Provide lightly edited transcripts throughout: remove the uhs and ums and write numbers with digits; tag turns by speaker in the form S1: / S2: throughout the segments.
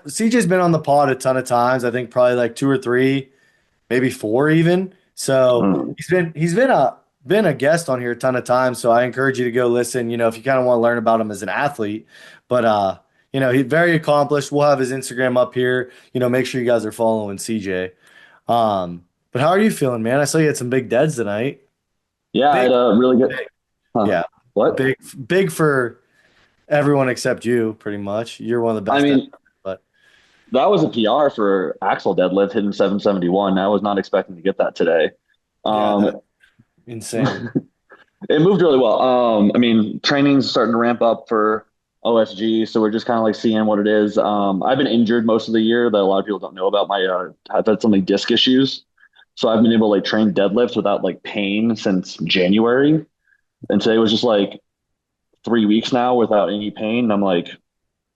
S1: CJ's been on the pod a ton of times. I think probably like two or three, maybe four even. So
S2: Mm.
S1: he's been a guest on here a ton of times. So I encourage you to go listen. If you kind of want to learn about him as an athlete. But he's very accomplished. We'll have his Instagram up here. Make sure you guys are following CJ. But how are you feeling, man? I saw you had some big deads tonight.
S2: Yeah, I
S1: Big,
S2: had a really good.
S1: big.
S2: Huh.
S1: Yeah,
S2: What?
S1: big for everyone except you, pretty much. You're one of the
S2: I
S1: best ever.
S2: mean,
S1: But
S2: that was a PR for Axel deadlift hitting 771. I was not expecting to get that today.
S1: yeah,
S2: Um,
S1: that's insane.
S2: it moved really well. I mean, training's starting to ramp up for OSG, so we're just kind of like seeing what it is. I've been injured most of the year that a lot of people don't know about. I've had some like disc issues, so I've been able to like train deadlifts without like pain since January, and today was just like 3 weeks now without any pain. And I'm like,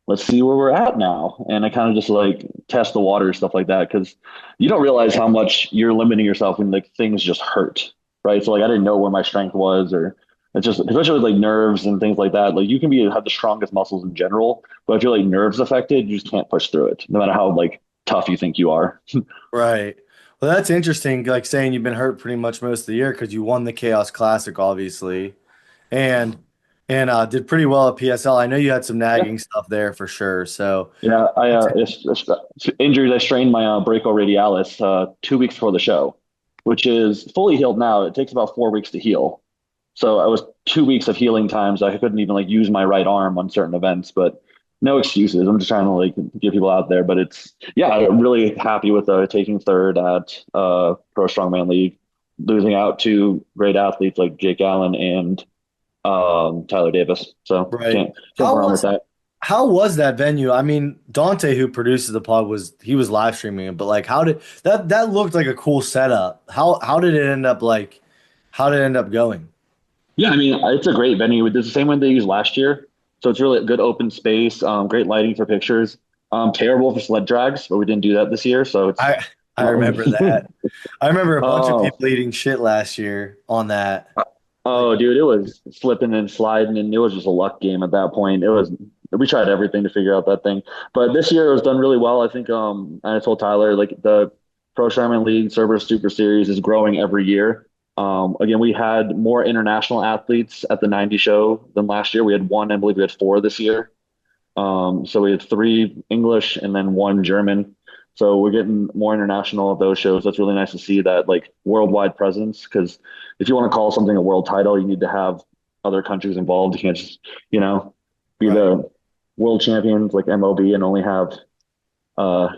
S2: let's see where we're at now. And I kind of just like test the water, stuff like that, because you don't realize how much you're limiting yourself when like things just hurt, right? So like I didn't know where my strength was, or it's just especially with like nerves and things like that. Like you can have the strongest muscles in general, but if you're like nerves affected, you just can't push through it, no matter how like tough you think you are.
S1: Right. Well, that's interesting. Like saying you've been hurt pretty much most of the year because you won the Chaos Classic, obviously, and did pretty well at PSL. I know you had some
S2: Yeah,
S1: nagging stuff there for sure. So
S2: yeah.
S1: that's
S2: It's injuries. I strained my brachioradialis 2 weeks before the show, which is fully healed now. It takes about 4 weeks to heal. So I was 2 weeks of healing times. I couldn't even like use my right arm on certain events, but no excuses. I'm just trying to like get people out there. But I'm really happy with taking third at Pro Strongman League, losing out to great athletes like Jake Allen and Tyler Davis. So
S1: right.
S2: can't go
S1: How
S2: wrong with
S1: was
S2: that.
S1: how was that venue? I mean, Dante, who produces the pod, was live streaming it, but like, how did that looked like a cool setup? How did it end up like? How did it end up going?
S2: Yeah, I mean it's a great venue. It's the same one they used last year, so it's really a good open space. Great lighting for pictures. Terrible for sled drags, but we didn't do that this year, so it's.
S1: I remember that. I remember a bunch of
S2: Oh,
S1: people eating shit last year on that. Like,
S2: oh, dude, it was slipping and sliding, and it was just a luck game at that point. We tried everything to figure out that thing, but this year it was done really well. I think I told Tyler like the Pro Sherman League Cerberus Super Series is growing every year. Again, we had more international athletes at the 90 show than last year. We had one, I believe we had four this year. So we had three English and then one German. So we're getting more international at those shows. That's really nice to see that like worldwide presence. Because if you want to call something a world title, you need to have other countries involved. You can't just, you know, be
S1: right.
S2: the world champions like MLB and only have uh,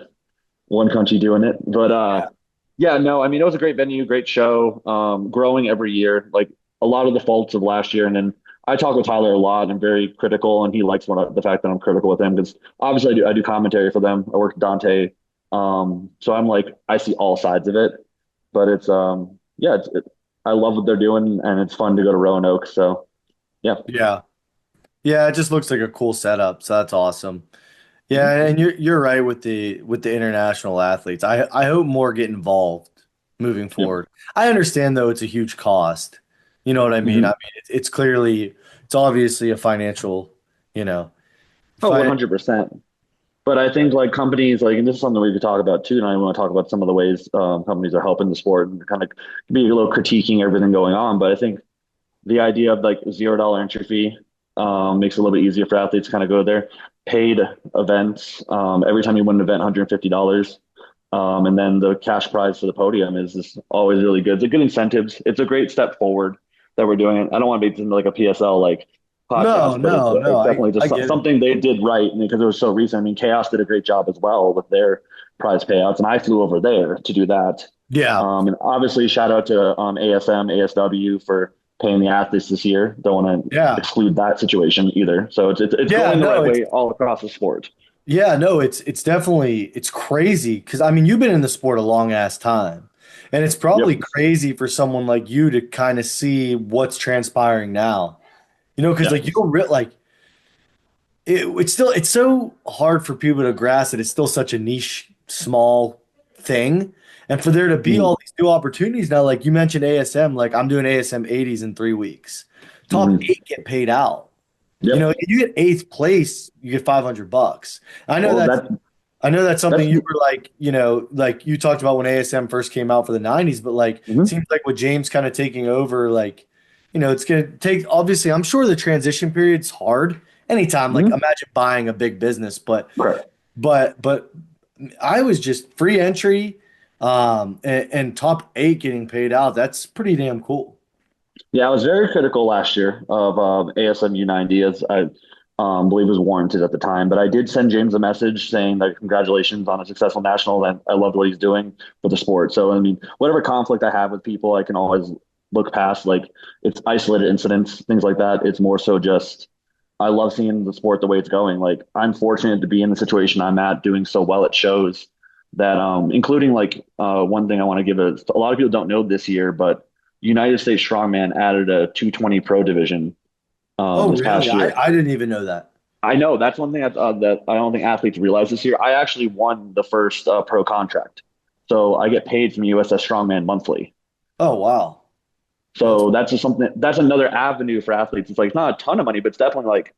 S2: one country doing it. But yeah, no, I mean it was a great venue, great show, growing every year. Like a lot of the faults of last year, and then I talk with Tyler a lot. And I'm very critical, and he likes the fact that I'm critical with him because obviously I do commentary for them. I work with Dante, so I'm like I see all sides of it. But I love what they're doing, and it's fun to go to Roanoke. So yeah.
S1: Yeah. Yeah, it just looks like a cool setup, so that's awesome.
S2: Mhm.
S1: Yeah, and you're right with the international athletes. I hope more get involved moving
S2: Yep.
S1: forward. I understand though it's a huge cost. You know what I mean? I
S2: Mhm.
S1: mean it's obviously a financial, you know,
S2: Oh,
S1: fi
S2: 100%. But I think like companies like, and this is something we could talk about too. And I want to talk about some of the ways companies are helping the sport and kind of be a little critiquing everything going on. But I think the idea of like $0 entry fee makes it a little bit easier for athletes to kind of go there. Paid events, every time you win an event, $150. And then the cash prize for the podium is just always really good. It's a good incentives. It's a great step forward that we're doing. I don't want to make this into like a PSL like
S1: No,
S2: podcast, but
S1: no, no.
S2: it's
S1: I
S2: definitely
S1: I
S2: just
S1: get it.
S2: something they did right because it was so recent. I mean, Chaos did a great job as well with their prize payouts, and I flew over there to do that.
S1: Yeah.
S2: And obviously, shout out to ASM, ASW for paying the athletes this year. Don't want to
S1: Yeah.
S2: exclude that situation either. So it's
S1: Yeah,
S2: going the
S1: no,
S2: right
S1: it's
S2: way all across the sport.
S1: yeah, no, it's definitely it's crazy because I mean you've been in the sport a long ass time. And it's probably
S2: Yep.
S1: crazy for someone like you to kind of see what's transpiring now. Because
S2: Yeah.
S1: like you don't like it's so hard for people to grasp that it's still such a niche, small thing. And for there to be
S2: Mm-hmm.
S1: all these new opportunities now, like you mentioned ASM, like I'm doing ASM 80s in 3 weeks. Top
S2: Mm-hmm.
S1: eight get paid out. You know,
S2: Yep.
S1: if you get eighth place, you get $500. I know
S2: Well,
S1: that's I know that's something
S2: that's
S1: you were like, like you talked about when ASM first came out for the 90s, but like
S2: mhm,
S1: seems like with James kind of taking over, like, it's gonna take obviously I'm sure the transition period's hard anytime, like
S2: mhm.
S1: imagine buying a big business, but
S2: Correct.
S1: but I was just free entry and top eight getting paid out. That's pretty damn cool.
S2: Yeah, I was very critical last year of ASM U90 as I believe was warranted at the time. But I did send James a message saying that congratulations on a successful national and I loved what he's doing for the sport. So, I mean, whatever conflict I have with people, I can always look past. Like it's isolated incidents, things like that. It's more so just I love seeing the sport the way it's going. Like I'm fortunate to be in the situation I'm at, doing so well. It shows that, including like one thing I want to give a lot of people don't know this year, but United States Strongman added a 220 Pro division
S1: Oh,
S2: this
S1: really?
S2: past year.
S1: I didn't even know that.
S2: I know that's one thing that I don't think athletes realize this year. I actually won the first pro contract, so I get paid from USS Strongman monthly.
S1: Oh, wow. That's
S2: So that's just something. That's another avenue for athletes. It's like not a ton of money, but it's definitely like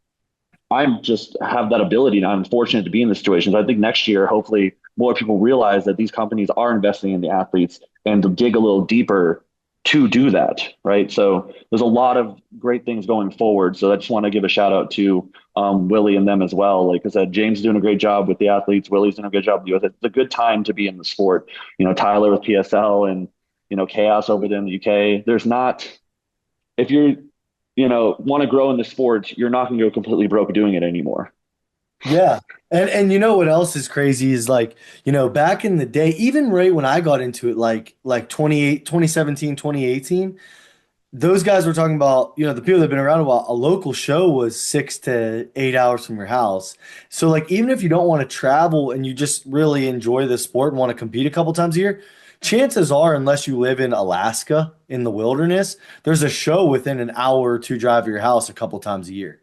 S2: I'm just have that ability, and I'm fortunate to be in this situation. So I think next year, hopefully, more people realize that these companies are investing in the athletes and to dig a little deeper to do that, right? So there's a lot of great things going forward. So I just want to give a shout out to Willie and them as well. Like I said, James is doing a great job with the athletes. Willie's doing a good job with the youth. It's a good time to be in the sport. Tyler with PSL and Chaos over there in the UK. There's not if you're want to grow in the sport, you're not going to go completely broke doing it anymore.
S1: Yeah. And you know what else is crazy is like, back in the day, even right when I got into it, like 2017, 2018, those guys were talking about, the people that have been around a while, a local show was 6 to 8 hours from your house. So like even if you don't want to travel and you just really enjoy the sport and want to compete a couple times a year, chances are, unless you live in Alaska in the wilderness, there's a show within an hour or two drive of your house a couple times a year.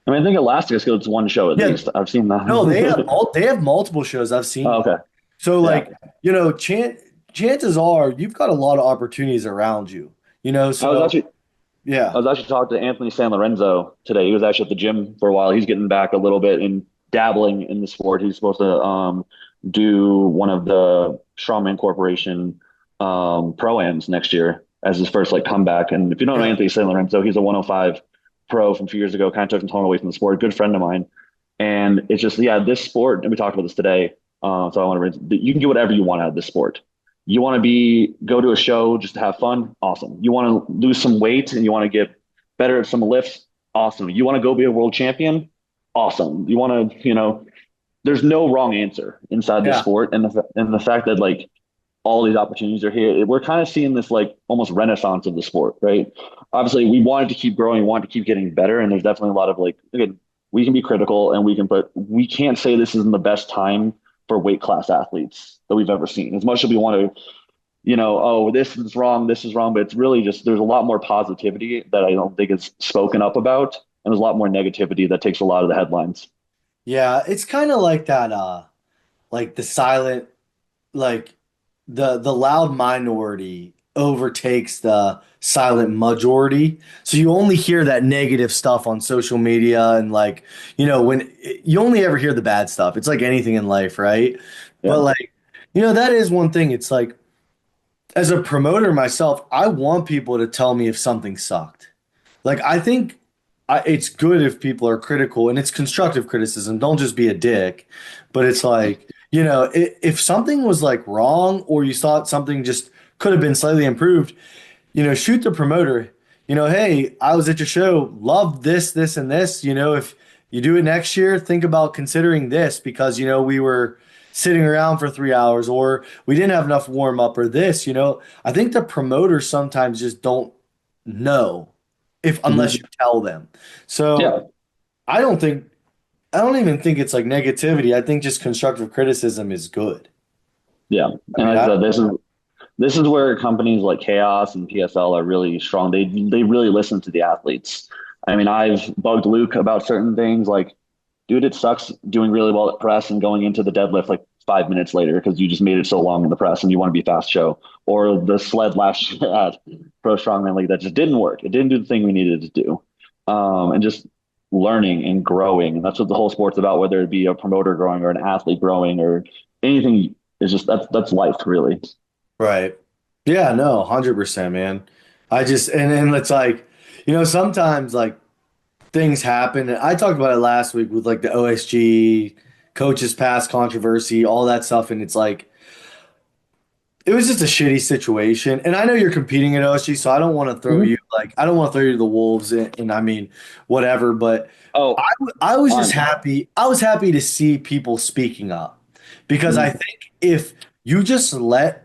S2: I mean, I think Alaska goes one show at
S1: Yeah,
S2: least. I've seen
S1: no,
S2: that.
S1: they have multiple shows. I've seen
S2: Oh,
S1: one.
S2: okay.
S1: So
S2: Yeah.
S1: like, chances are you've got a lot of opportunities around you.
S2: I was
S1: So
S2: actually I
S1: yeah.
S2: was actually talking to Anthony San Lorenzo today. He was actually at the gym for a while. He's getting back a little bit and dabbling in the sport. He's supposed to do one of the Strongman Corporation pro-ams next year as his first like comeback. And if you don't know
S1: Yeah.
S2: Anthony San Lorenzo, he's a 105 pro from a few years ago, kind of took him away from the sport. Good friend of mine. And it's just, yeah, this sport, and we talked about this today. So I want to, you can get whatever you want out of this sport. You want to go to a show just to have fun? Awesome. You want to lose some weight and you want to get better at some lifts? Awesome. You want to go be a world champion? Awesome. You want to, there's no wrong answer inside this
S1: Yeah.
S2: sport. And the fact that like all these opportunities are here, we're kind of seeing this like almost renaissance of the sport, right? Obviously, we wanted to keep growing, we wanted to keep getting better. And there's definitely a lot of like, again, we can be critical and but we can't say this isn't the best time for weight class athletes that we've ever seen. As much as we want to oh, this is wrong, but it's really just there's a lot more positivity that I don't think is spoken up about, and there's a lot more negativity that takes a lot of the headlines.
S1: Yeah, it's kind of like that like the silent like the loud minority overtakes the silent majority. So you only hear that negative stuff on social media and like, when you only ever hear the bad stuff. It's like anything in life, right? But
S2: Yeah.
S1: like, that is one thing. It's like as a promoter myself, I want people to tell me if something sucked. Like I think it's good if people are critical and it's constructive criticism. Don't just be a dick. But it's like, if something was like wrong or you thought something just could have been slightly improved, shoot the promoter. Hey, I was at your show, loved this, this, and this. If you do it next year, think about considering this because, we were sitting around for 3 hours or we didn't have enough warm up or this. I think the promoters sometimes just don't know if unless you
S2: Hmm.
S1: tell them. So
S2: Yeah.
S1: I don't think I don't even think it's like negativity. I think just constructive criticism is good.
S2: Yeah.
S1: I
S2: And
S1: mean,
S2: like I
S1: I
S2: said, this is where companies like Chaos and PSL are really strong. They really listen to the athletes. I mean, I've bugged Luke about certain things like, dude, it sucks doing really well at press and going into the deadlift like 5 minutes later because you just made it so long in the press and you want to be fast show. Or the sled last year at Pro Strongman League that just didn't work. It didn't do the thing we needed to do. And just learning and growing. And that's what the whole sport's about, whether it be a promoter growing or an athlete growing or anything. Is just that's life, really.
S1: Right. Yeah, no, 100%, man. I just and it's like, sometimes like things happen. I talked about it last week with like the OSG coaches pass controversy, all that stuff, and it's like it was just a shitty situation. And I know you're competing at OSG, so I don't want to throw
S2: Mhm.
S1: you I don't want to throw you to the wolves and I mean whatever, but
S2: Oh,
S1: I was just
S2: on.
S1: happy. I was happy to see people speaking up because I
S2: Mhm.
S1: think if you just let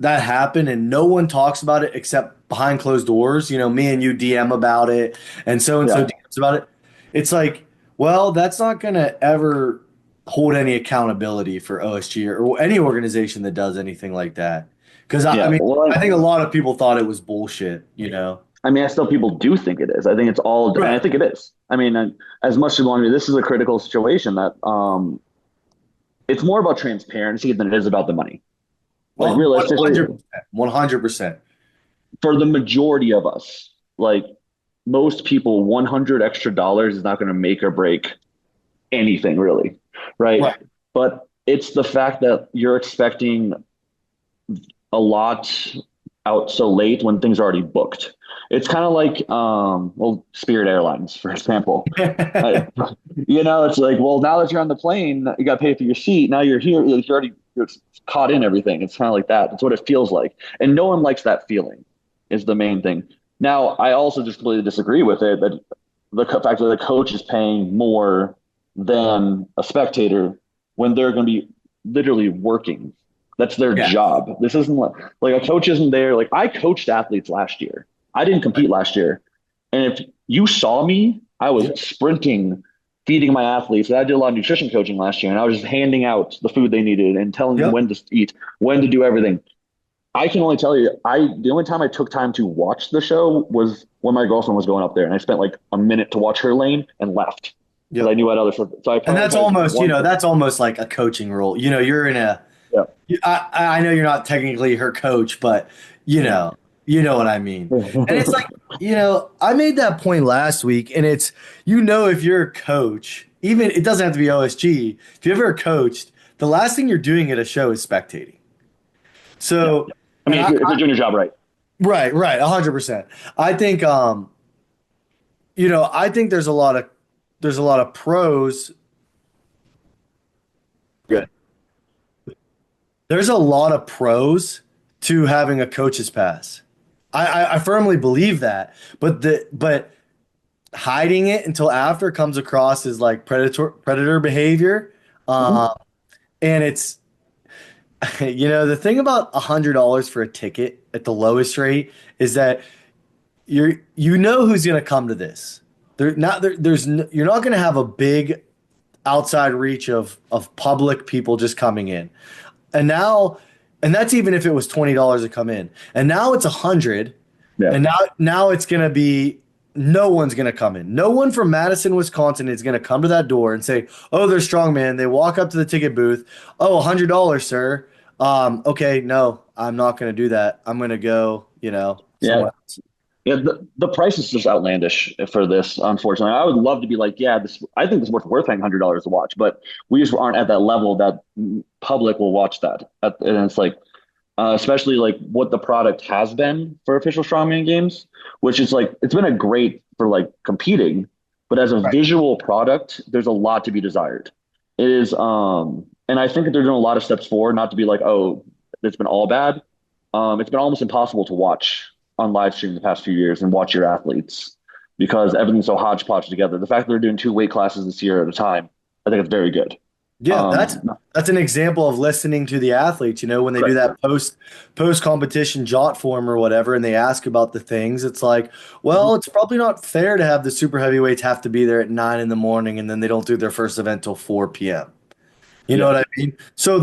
S1: that happen and no one talks about it except behind closed doors, me and you DM about it and so
S2: Yeah.
S1: DMs about it. It's like, well, that's not going to ever hold any accountability for OSG or any organization that does anything like that. Because I
S2: Yeah.
S1: mean, I
S2: Well,
S1: think a lot of people thought it was bullshit.
S2: I mean, I still people do think it is. I think it's all, and I
S1: Right.
S2: think it is. I mean, as much as you want to, this is a critical situation that it's more about transparency than it is about the money. Like
S1: Well,
S2: realistically,
S1: 100%. 100%.
S2: for the majority of us, like most people, 100 extra dollars is not going to make or break anything really, right?
S1: Right.
S2: But it's the fact that you're expecting a lot out so late when things are already booked. It's kind of like, well, Spirit Airlines, for example. Uh, it's like, well, now that you're on the plane, you got to pay for your seat. Now you're here, you're caught in everything. It's kind of like that. That's what it feels like, and no one likes that feeling. Is the main thing. Now, I also just completely disagree with it that the fact that the coach is paying more than a spectator when they're going to be literally working. That's their
S1: Yeah.
S2: job. This isn't like a coach isn't there. Like I coached athletes last year. I didn't compete last year. And if you saw me, I was sprinting, feeding my athletes. I did a lot of nutrition coaching last year, and I was just handing out the food they needed and telling them
S1: Yep.
S2: when to eat, when to do everything. I can only tell you, the only time I took time to watch the show was when my girlfriend was going up there, and I spent like a minute to watch her lane and left because I
S1: Yep.
S2: knew I had other stuff. So I
S1: And
S2: prioritized one.
S1: that's almost like a coaching role. You're in a
S2: Yeah.
S1: I know you're not technically her coach, but you know, you know what I mean. And it's like, I made that point last week, and it's, if you're a coach, even it doesn't have to be OSG. If you've ever coached, the last thing you're doing at a show is spectating.
S2: Yeah.
S1: So,
S2: I
S1: and
S2: mean, if you're doing your job right.
S1: right, 100%. I think, I think there's a lot of pros. Good. There's a lot of pros to having a coach's pass. I firmly believe that, but hiding it until after comes across as like predator behavior.
S2: Mhm.
S1: Uh, and it's the thing about $100 for a ticket at the lowest rate is that who's gonna come to this. You're not gonna have a big outside reach of public people just coming in. And now, and that's even if it was $20 to come in. And now it's 100.
S2: Yeah.
S1: And now it's gonna be no one's gonna come in. No one from Madison, Wisconsin is gonna come to that door and say, "Oh, they're strong, man." They walk up to the ticket booth. "Oh, $100, sir." Okay, no, I'm not gonna do that. I'm gonna go,
S2: Yeah.
S1: somewhere else.
S2: Yeah, the price is just outlandish for this. Unfortunately, I would love to be like, yeah, this. I think this is worth paying $100 to watch, but we just aren't at that level that public will watch that. And it's like, especially like what the product has been for official strongman games, which is like it's been a great for like competing, but as a
S1: Right.
S2: visual product, there's a lot to be desired. It is, and I think that they're doing a lot of steps forward, not to be like, oh, it's been all bad. It's been almost impossible to watch on live stream the past few years and watch your athletes because everything's so hodgepodge together. The fact that they're doing two weight classes this year at a time, I think it's very good.
S1: Yeah, that's
S2: Um,
S1: that's an example of listening to the athletes, when they do
S2: right.
S1: that post competition jot form or whatever, and they ask about the things. It's like,
S2: Mhm.
S1: well, it's probably not fair to have the super heavyweights have to be there at 9 in the morning and then they don't do their first event till 4 p.m. You know
S2: Yeah.
S1: what I mean? So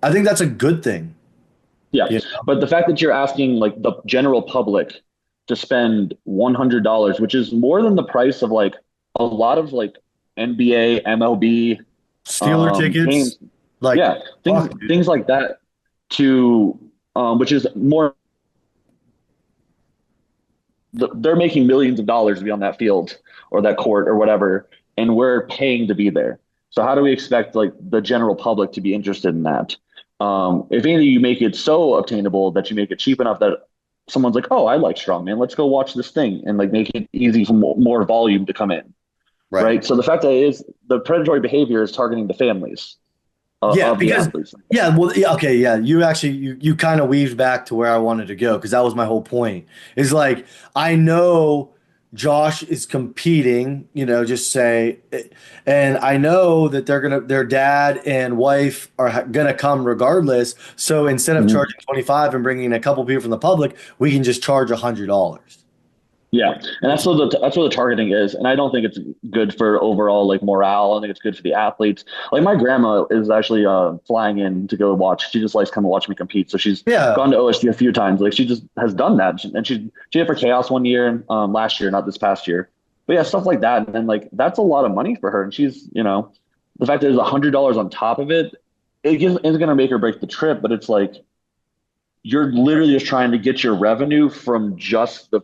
S1: I think that's a good thing.
S2: Yeah.
S1: You
S2: But the fact that you're asking like the general public to spend $100, which is more than the price of like a lot of like NBA, MLB
S1: Steeler tickets,
S2: games.
S1: like,
S2: Yeah. Things
S1: fuck, dude.
S2: things like that to which is more they're making millions of dollars to be on that field or that court or whatever, and we're paying to be there. So how do we expect like the general public to be interested in that? If anything, you make it so obtainable that you make it cheap enough that someone's like, "Oh, I like strongman. Let's go watch this thing," and like make it easy for more volume to come in,
S1: Right.
S2: right? So the fact that it is the predatory behavior is targeting the families
S1: Yeah,
S2: of the
S1: because
S2: athletes.
S1: yeah, well, yeah, okay, yeah. You actually you kind of weaved back to where I wanted to go because that was my whole point. Is like I know Josh is competing, just say, and I know that their dad and wife are gonna come regardless. So instead of
S2: Mhm.
S1: charging 25 and bringing a couple people from the public, we can just charge $100.
S2: Yeah, and that's what the targeting is, and I don't think it's good for overall like morale. I don't think it's good for the athletes. Like my grandma is actually flying in to go watch. She just likes coming watch me compete, so she's
S1: Yeah,
S2: gone to OSG a few times. Like she just has done that, and she did for Chaos one year, last year, not this past year. But yeah, stuff like that, and then like that's a lot of money for her, and she's the fact that there's $100 on top of it, isn't going to make or break the trip, but it's like you're literally just trying to get your revenue from just the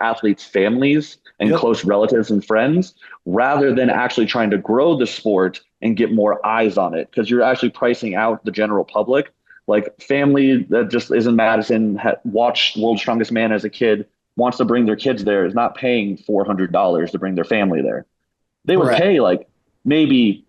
S2: athletes' families and
S1: yep,
S2: close relatives and friends, rather than actually trying to grow the sport and get more eyes on it. Because you're actually pricing out the general public. Like family that just is in Madison, watched World's Strongest Man as a kid, wants to bring their kids there, is not paying $400 to bring their family there. They would
S1: correct.
S2: pay like maybe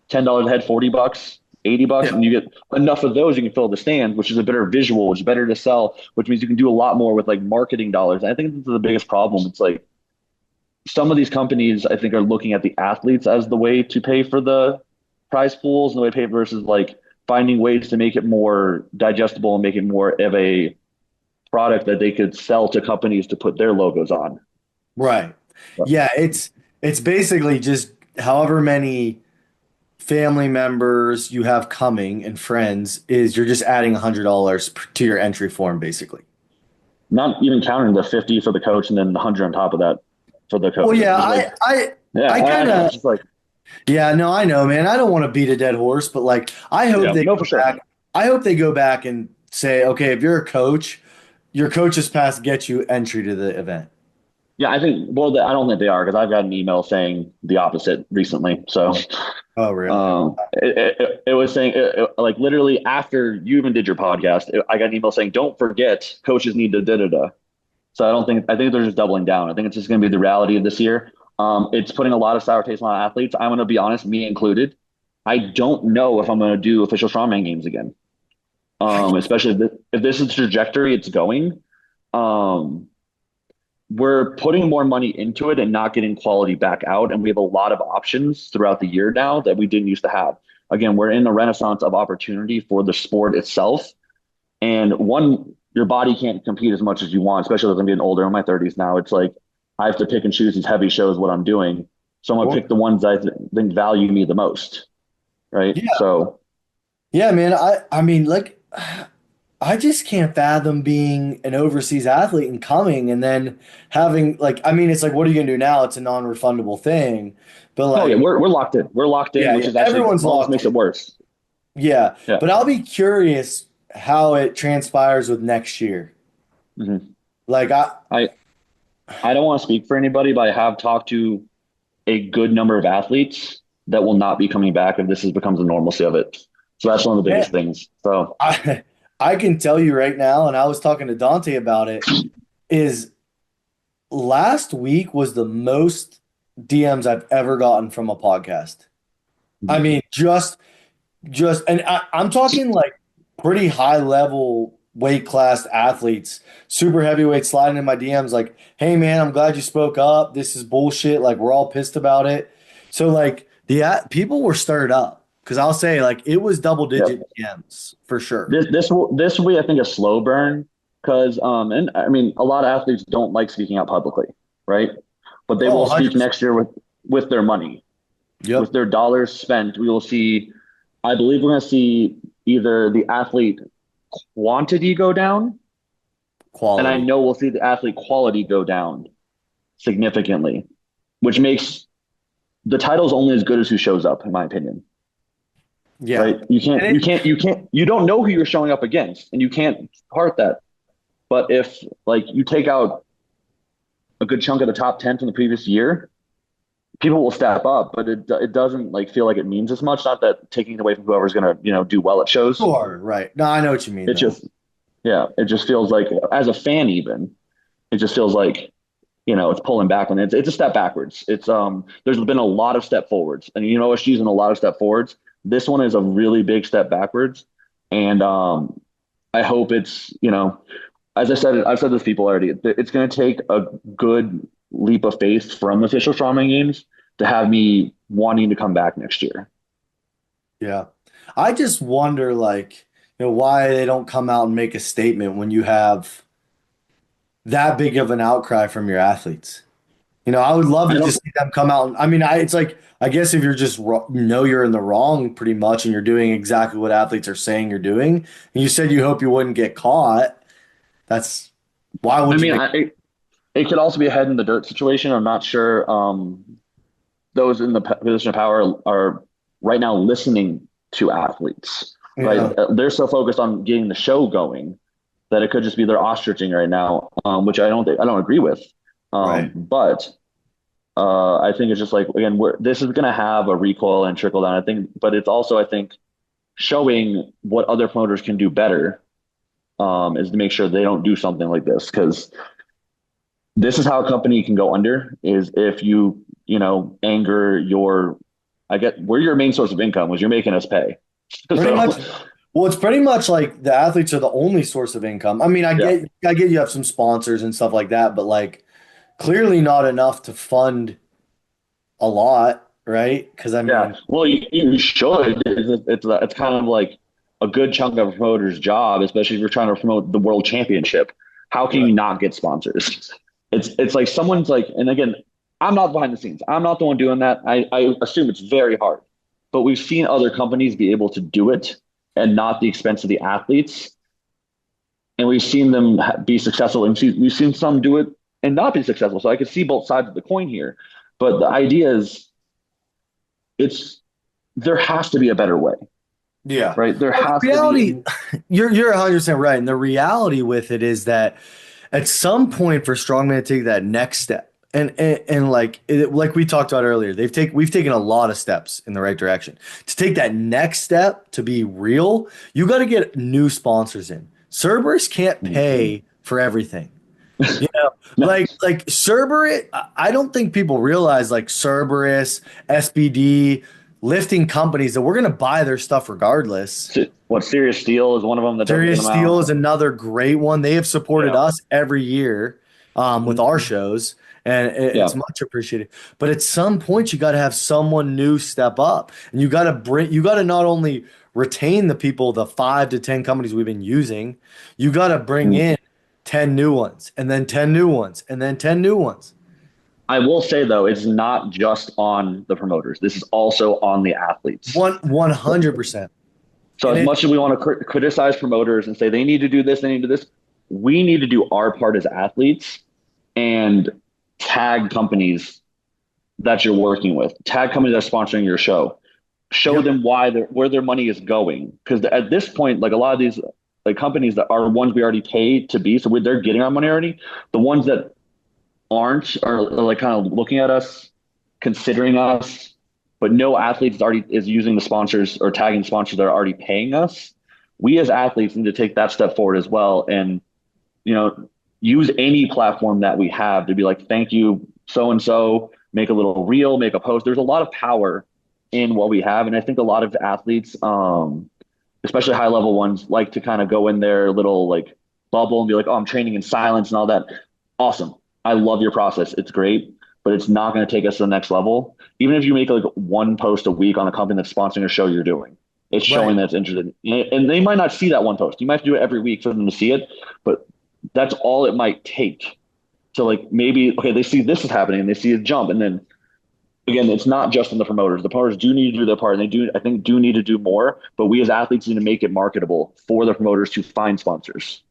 S2: $10 a head, $40, $80,
S1: Yeah,
S2: and you get enough of those, you can fill the stands, which is a better visual, which is better to sell, which means you can do a lot more with like marketing dollars. And I think this is the biggest problem. It's like some of these companies, I think, are looking at the athletes as the way to pay for the prize pools and the way to pay versus like finding ways to make it more digestible and make it more of a product that they could sell to companies to put their logos on.
S1: right. Yeah, it's basically just however many family members you have coming and friends is you're just adding $100 to your entry form, basically.
S2: Not even counting the 50 for the coach and then the 100 on top of that for the
S1: Well,
S2: coach.
S1: yeah,
S2: Just like, yeah,
S1: I
S2: I
S1: kind
S2: know.
S1: of,
S2: It's just like,
S1: yeah, no, I know, man. I don't want to beat a dead horse, but like, I hope
S2: yeah,
S1: they
S2: no,
S1: go
S2: for sure.
S1: back. I hope they go back and say, okay, if you're a coach, your coach's pass gets you entry to the event.
S2: Yeah, I think, well, I don't think they are because I've got an email saying the opposite recently. So
S1: Oh, really?
S2: it was saying, like, literally after you even did your podcast, I got an email saying, don't forget, coaches need to da da da. So I think they're just doubling down. I think it's just going to be the reality of this year. It's putting a lot of sour taste on athletes. I'm going to be honest, me included. I don't know if I'm going to do official strongman games again,
S1: I,
S2: especially if this is the trajectory it's going. Um, we're putting more money into it and not getting quality back out. And we have a lot of options throughout the year now that we didn't used to have. Again, we're in a renaissance of opportunity for the sport itself. And one, your body can't compete as much as you want, especially as I'm getting older in my 30s now. It's like I have to pick and choose these heavy shows what I'm doing. So I'm going to pick the ones I think value me the most. Right.
S1: yeah,
S2: So,
S1: yeah, man. I mean, like, I just can't fathom being an overseas athlete and coming and then having like, I mean, it's like, what are you gonna do now? It's a non-refundable thing, but
S2: oh, yeah,
S1: like,
S2: we're locked in. We're locked in,
S1: yeah,
S2: which
S1: yeah,
S2: is actually
S1: everyone's
S2: almost
S1: locked
S2: makes it
S1: in.
S2: worse.
S1: Yeah,
S2: Yeah.
S1: but I'll be curious how it transpires with next year.
S2: Hmm.
S1: Like,
S2: I, I don't want to speak for anybody, but I have talked to a good number of athletes that will not be coming back if this becomes the normalcy of it. So that's one of the biggest
S1: man,
S2: things. So
S1: I, I can tell you right now, and I was talking to Dante about it, is last week was the most DMs I've ever gotten from a podcast. I mean, and I'm talking like pretty high level weight class athletes, super heavyweight sliding in my DMs like, "Hey man, I'm glad you spoke up. This is bullshit. Like we're all pissed about it." So like people were stirred up because I'll say like it was double
S2: yeah,
S1: digit DMs for sure.
S2: this will be I think a slow burn because and I mean a lot of athletes don't like speaking out publicly, right? But they
S1: Oh,
S2: will speak
S1: 100%.
S2: next year with their money, with
S1: Yep.
S2: their dollars spent. We will see. I believe we're going to see either the athlete quantity go down, and I
S1: Quality.
S2: know we'll see the athlete quality go down significantly, which makes the title's only as good as who shows up, in my opinion.
S1: Yeah.
S2: Right? You
S1: And
S2: can't, you
S1: it
S2: can't, you can't, you don't know who you're showing up against, and you can't part that. But if like you take out a good chunk of the top 10 from the previous year, people will step up, but it doesn't like feel like it means as much. Not that taking it away from whoever's gonna, do well at shows.
S1: Sure, right. No, I know what you mean
S2: It
S1: though.
S2: just yeah, it just feels like as a fan even, it just feels like it's pulling back and it's a step backwards. There's been a lot of step forwards, and OSG's in a lot of step forwards. This one is a really big step backwards, and I hope it's as I've said this to people already. It's going to take a good leap of faith from official strongman games to have me wanting to come back next year.
S1: Yeah. I just wonder like, why they don't come out and make a statement when you have that big of an outcry from your athletes. I would love
S2: I
S1: to
S2: don't.
S1: just see them come out. I mean, it's like, I guess if you're just, you're in the wrong pretty much and you're doing exactly what athletes are saying you're doing, and you said you hope you wouldn't get caught, that's, why
S2: I
S1: would you
S2: mean,
S1: make,
S2: it could also be a head in the dirt situation. I'm not sure. Those in the position of power are right now listening to athletes. Right,
S1: yeah,
S2: they're so focused on getting the show going that it could just be they're ostriching right now, which I don't agree with.
S1: right.
S2: But I think it's just like again, this is going to have a recoil and trickle down. I think, but it's also I think showing what other promoters can do better is to make sure they don't do something like this because this is how a company can go under is if anger your I get we're your main source of income was you're making us pay.
S1: Pretty
S2: So
S1: much. Well, it's pretty much like the athletes are the only source of income. I mean,
S2: yeah.
S1: I get you have some sponsors and stuff like that, but like clearly not enough to fund a lot, right? Because I
S2: Yeah.
S1: mean,
S2: Well, you should. It's kind of like a good chunk of a promoter's job, especially if you're trying to promote the world championship. How can
S1: right,
S2: you not get sponsors? It's like someone's like, and again, I'm not behind the scenes. I'm not the one doing that. I assume it's very hard, but we've seen other companies be able to do it and not the expense of the athletes, and we've seen them be successful, and we've seen some do it and not be successful. So I could see both sides of the coin here, but the idea is it's there has to be a better way,
S1: yeah.
S2: right? There
S1: Well,
S2: has
S1: the
S2: to be.
S1: reality, you're 100% right, and the reality with it is that at some point for strongman to take that next step, and like like we talked about earlier, we've taken a lot of steps in the right direction. To take that next step to be real, you got to get new sponsors in. Cerberus can't pay for everything.
S2: No,
S1: Like Cerberus, I don't think people realize like Cerberus, SBD, lifting companies that we're gonna buy their stuff regardless.
S2: what Serious Steel is one of them that doesn't get
S1: Serious
S2: them
S1: Steel
S2: out.
S1: is another great one. They have supported
S2: Yeah,
S1: us every year with our
S2: mhm.
S1: shows, and
S2: Yeah.
S1: it's much appreciated. But at some point, you got to have someone new step up, and you got to not only retain the people, the 5 to 10 companies we've been using, you got to bring
S2: Mhm.
S1: in 10 new ones, and then 10 new ones, and then 10 new ones.
S2: I will say though, it's not just on the promoters. This is also on the athletes.
S1: 100%.
S2: So
S1: And
S2: as
S1: it,
S2: much as we want to criticize promoters and say they need to do this, they need to do this, we need to do our part as athletes and tag companies that you're working with, tag companies that are sponsoring your show, show
S1: yep,
S2: them where their money is going. Because at this point, like a lot of these like companies that are ones we already paid to be, so they're getting our money already. The ones that aren't are like kind of looking at us, considering us, but no athlete is using the sponsors or tagging sponsors that are already paying us. We as athletes need to take that step forward as well, and you know use any platform that we have to be like, thank you, so and so. Make a little reel, make a post. There's a lot of power in what we have, and I think a lot of athletes, especially high level ones, like to kind of go in their little like bubble and be like, "Oh, I'm training in silence and all that." Awesome. I love your process. It's great, but it's not going to take us to the next level. Even if you make like one post a week on a company that's sponsoring a show you're doing, it's
S1: right.
S2: showing that it's interested. And they might not see that one post. You might have to do it every week for them to see it, but that's all it might take. So like maybe okay, they see this is happening and they see a jump, and then again, it's not just on the promoters. The promoters do need to do their part, and they do, I think, do need to do more. But we as athletes need to make it marketable for the promoters to find sponsors.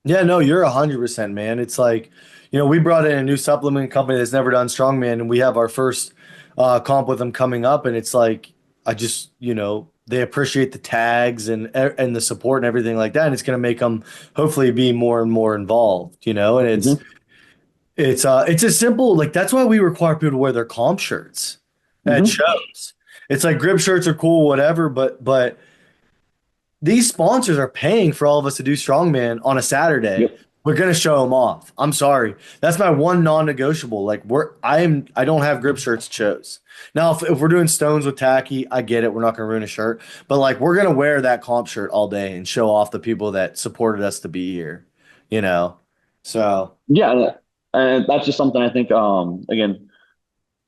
S1: Yeah, no, you're 100%, man. It's like, we brought in a new supplement company that's never done strongman, and we have our first comp with them coming up, and it's like, I just, they appreciate the tags and the support and everything like that. And it's going to make them hopefully be more and more involved, and
S2: Hmm.
S1: it's as simple, like that's why we require people to wear their comp shirts at
S2: Hmm.
S1: shows. It's like grip shirts are cool, whatever, but these sponsors are paying for all of us to do strongman on a Saturday.
S2: Yep.
S1: We're gonna show them off. I'm sorry. That's my one non-negotiable. Like I don't have grip shirts at shows. Now if we're doing stones with tacky, I get it. We're not gonna ruin a shirt. But like we're gonna wear that comp shirt all day and show off the people that supported us to be here. You know? So
S2: Yeah, and that's just something I think. Again,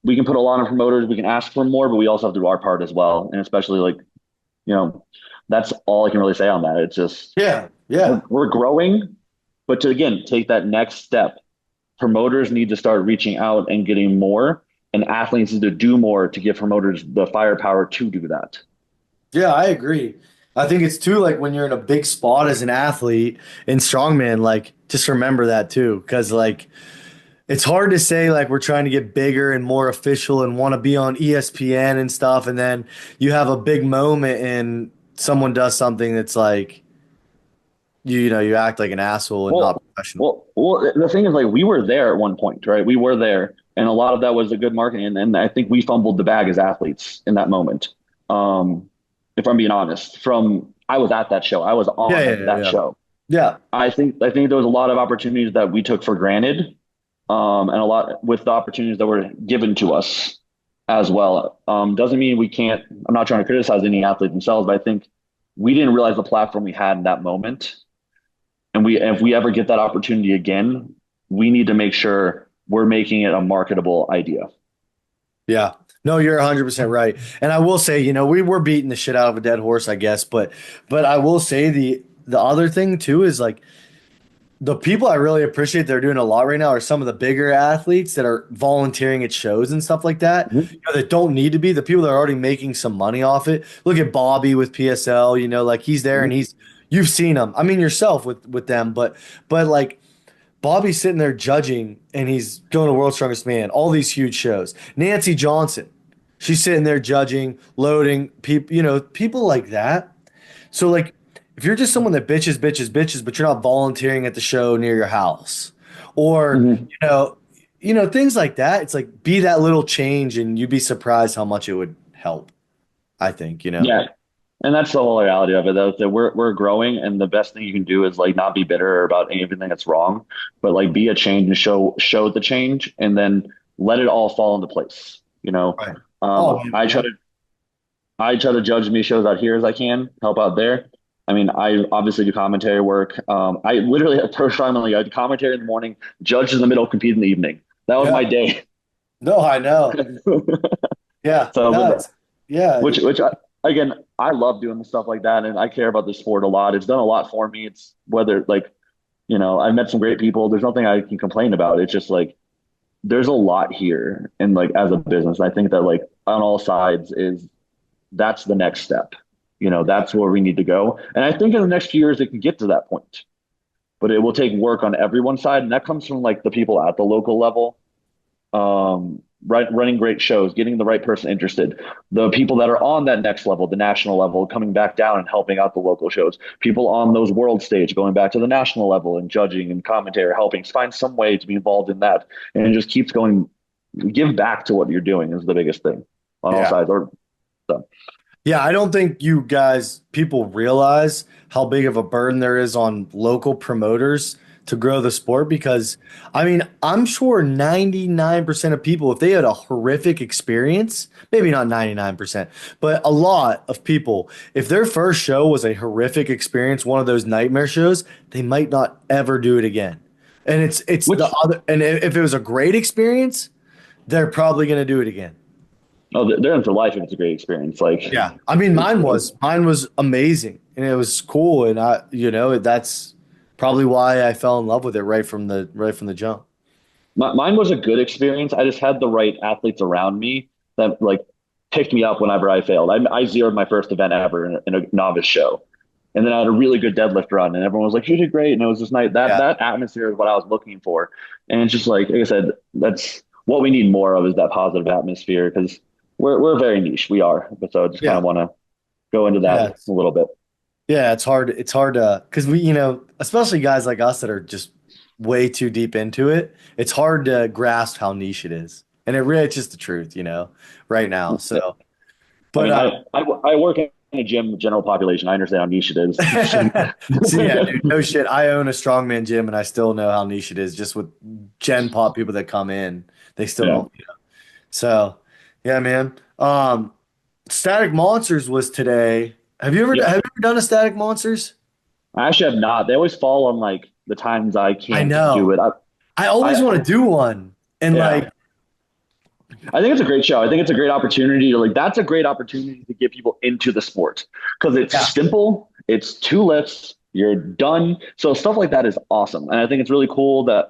S2: we can put a lot on promoters. We can ask for more, but we also have to do our part as well. And especially like you know, that's all I can really say on that. It's just
S1: yeah,
S2: we're,
S1: yeah.
S2: we're growing, but to again take that next step, promoters need to start reaching out and getting more, and athletes need to do more to give promoters the firepower to do that.
S1: Yeah, I agree. I think it's too like when you're in a big spot as an athlete in strongman, like just remember that too. Cause like it's hard to say like we're trying to get bigger and more official and want to be on ESPN and stuff, and then you have a big moment and someone does something that's like you act like an asshole and not
S2: Well,
S1: professional.
S2: well. The thing is, like, we were there at one point, right? We were there, and a lot of that was a good marketing, and I think we fumbled the bag as athletes in that moment. Um, if I'm being honest, from I was at that show, I was
S1: Yeah, yeah,
S2: on
S1: yeah,
S2: that
S1: yeah.
S2: show.
S1: Yeah.
S2: I think there was a lot of opportunities that we took for granted, and a lot with the opportunities that were given to us as well. Doesn't mean we can't. I'm not trying to criticize any athlete themselves, but I think we didn't realize the platform we had in that moment, and if we ever get that opportunity again, we need to make sure we're making it a marketable idea.
S1: Yeah. No, you're 100% right. And I will say, we were beating the shit out of a dead horse, I guess, but I will say the other thing too is like the people I really appreciate that are doing a lot right now are some of the bigger athletes that are volunteering at shows and stuff like that.
S2: Mhm.
S1: That don't need to be. The people that are already making some money off it. Look at Bobby with PSL, like he's there and
S2: Mhm.
S1: you've seen him. I mean yourself with them, but like Bobby's sitting there judging and he's going to World's Strongest Man, all these huge shows. Nancy Johnson, she's sitting there judging, loading people, people like that. So like if you're just someone that bitches, bitches, bitches, but you're not volunteering at the show near your house, or
S2: Mhm.
S1: things like that, it's like be that little change and you'd be surprised how much it would help, I think.
S2: Yeah, and that's the whole reality of it, though, that we're growing, and the best thing you can do is like not be bitter about anything that's wrong, but like be a change and show the change, and then let it all fall into place.
S1: Right. Oh, man,
S2: I try
S1: yeah.
S2: to judge me shows out here as I can, help out there. I mean, I obviously do commentary work. I literally at first time like I commentary in the morning, judge in the middle, compete in the evening. That was my
S1: Yeah.
S2: day.
S1: No, I know. Yeah.
S2: So,
S1: No,
S2: but
S1: it's yeah.
S2: which again, I love doing stuff like that, and I care about the sport a lot. It's done a lot for me. It's whether like I've met some great people. There's nothing I can complain about. It's just like there's a lot here, and like as a business, I think that like on all sides is that's the next step. That's where we need to go, and I think in the next few years it can get to that point. But it will take work on everyone's side, and that comes from like the people at the local level, running great shows, getting the right person interested, the people that are on that next level, the national level, coming back down and helping out the local shows, people on those world stage going back to the national level and judging and commentary, helping find some way to be involved in that, and it just keeps going. Give back to what you're doing is the biggest thing on all
S1: Yeah.
S2: sides. Or so.
S1: Yeah, I don't think people realize how big of a burden there is on local promoters to grow the sport because, I mean, I'm sure 99% of people, if they had a horrific experience, maybe not 99%, but a lot of people, if their first show was a horrific experience, one of those nightmare shows, they might not ever do it again. And it's the
S2: Which
S1: other, and if it was a great experience, they're probably going to do it again.
S2: oh, they're in for life if it's a great experience. Like
S1: Yeah. I mean, mine was amazing and it was cool. And that's probably why I fell in love with it right from the jump.
S2: mine was a good experience. I just had the right athletes around me that like picked me up whenever I failed. I zeroed my first event ever in a novice show, and then I had a really good deadlift run, and everyone was like, "You did great!" And it was this night
S1: Yeah.
S2: that atmosphere is what I was looking for, and it's just like I said, that's what we need more of is that positive atmosphere because we're very niche. We are, but so I just kind
S1: Yeah.
S2: of want to go into that
S1: Yeah.
S2: a little bit.
S1: Yeah, it's hard. It's hard to, because we, especially guys like us that are just way too deep into it, it's hard to grasp how niche it is. And it really, it's just the truth, right now. So,
S2: I
S1: but
S2: mean, I work in a gym with general population. I understand how niche it is.
S1: so yeah, dude, no shit. I own a strongman gym and I still know how niche it is just with Gen Pop people that come in. They still
S2: Yeah.
S1: don't. So, yeah, man. Static Monsters was today.
S2: Yep.
S1: Have you ever done a Static Monsters?
S2: I actually have not. They always fall on like the times I
S1: I
S2: can't do
S1: know.
S2: it.
S1: I always
S2: I
S1: want to do one. And
S2: yeah.
S1: like,
S2: I think it's a great show. I think it's a great opportunity to like that's a great opportunity to get people into the sport because it's
S1: yeah,
S2: simple, it's two lifts, you're done. So stuff like that is awesome. And I think it's really cool that